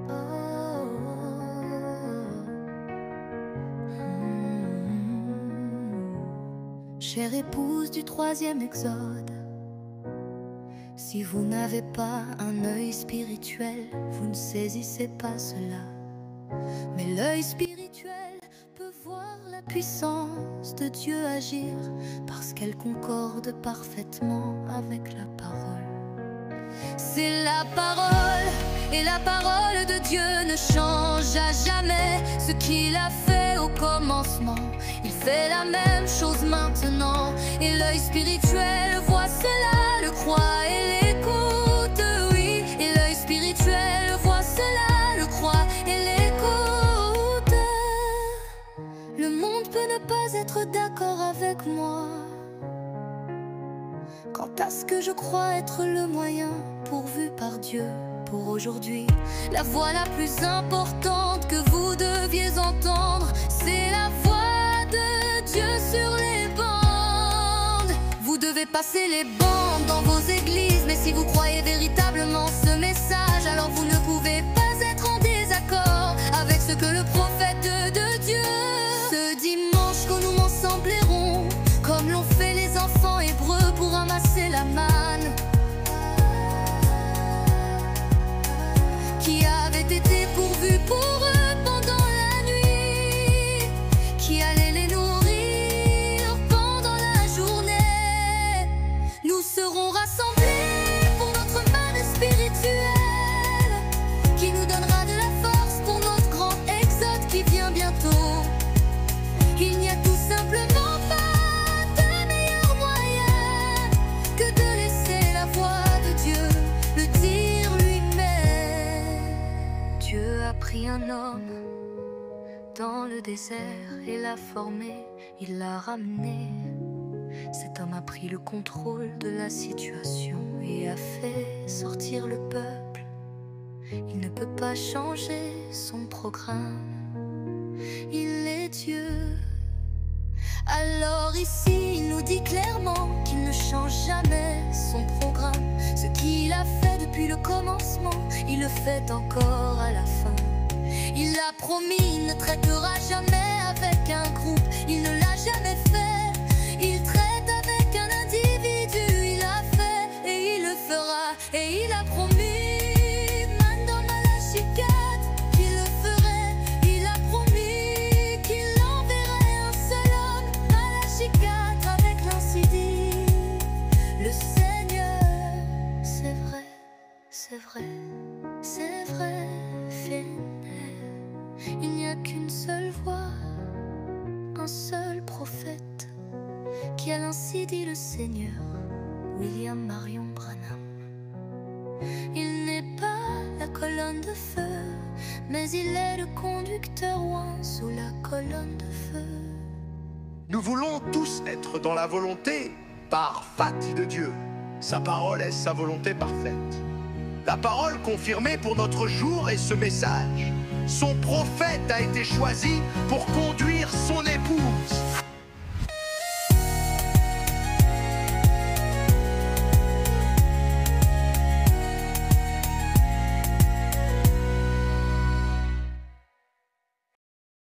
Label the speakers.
Speaker 1: Oh. Chère épouse du troisième exode, si vous n'avez pas un œil spirituel, vous ne saisissez pas cela. Mais l'œil spirituel peut voir la puissance de Dieu agir, parce qu'elle concorde parfaitement avec la parole. C'est la parole, et la parole de Dieu ne change à jamais. Ce qu'il a fait au commencement, il fait la même chose maintenant. Et l'œil spirituel voit cela, le croit et l'écoute, oui. Et l'œil spirituel voit cela, le croit et l'écoute. Le monde peut ne pas être d'accord avec moi quant à ce que je crois être le moyen pourvu par Dieu pour aujourd'hui. La voix la plus importante que vous deviez entendre, c'est la voix de Dieu sur les bandes. Vous devez passer les bandes dans vos églises, mais si vous croyez véritablement ce message, alors vous ne pouvez pas être en désaccord avec ce que le prophète de Dieu. Ce dimanche que nous m'ensemblerons, comme l'ont fait les enfants hébreux pour ramasser la manne qui avait été pourvue pour eux pendant la nuit, qui allait les nourrir pendant la journée. Nous serons rassemblés pour notre manne spirituelle, qui nous donnera de la force pour notre grand exode qui vient bientôt. Il n'y a tout simplement pas de meilleur moyen que de laisser la voix de Dieu le dire lui-même. Dieu a pris un homme dans le désert et l'a formé, il l'a ramené. Cet homme a pris le contrôle de la situation et a fait sortir le peuple. Il ne peut pas changer son programme, il est Dieu. Alors ici, il nous dit clairement qu'il ne change jamais son programme. Ce qu'il a fait depuis le commencement, il le fait encore à la fin. Il a promis, il ne traitera jamais avec un groupe, il ne l'a jamais fait. Il traite avec un individu, il a fait et il le fera. Et il a promis, Mando Malachi 4, qu'il le ferait. Il a promis qu'il enverrait un seul homme, Malachi 4, avec l'ainsi dit le Seigneur. C'est vrai, c'est vrai, c'est vrai, fidèle. Il n'y a qu'une seule voix, un seul prophète, qui a l'ainsi dit le Seigneur, William Marion Branham. Il n'est pas la colonne de feu, mais il est le conducteur oint sous la colonne de feu.
Speaker 2: Nous voulons tous être dans la volonté parfaite de Dieu. Sa parole est sa volonté parfaite. La parole confirmée pour notre jour est ce message. Son prophète a été choisi pour conduire son épouse.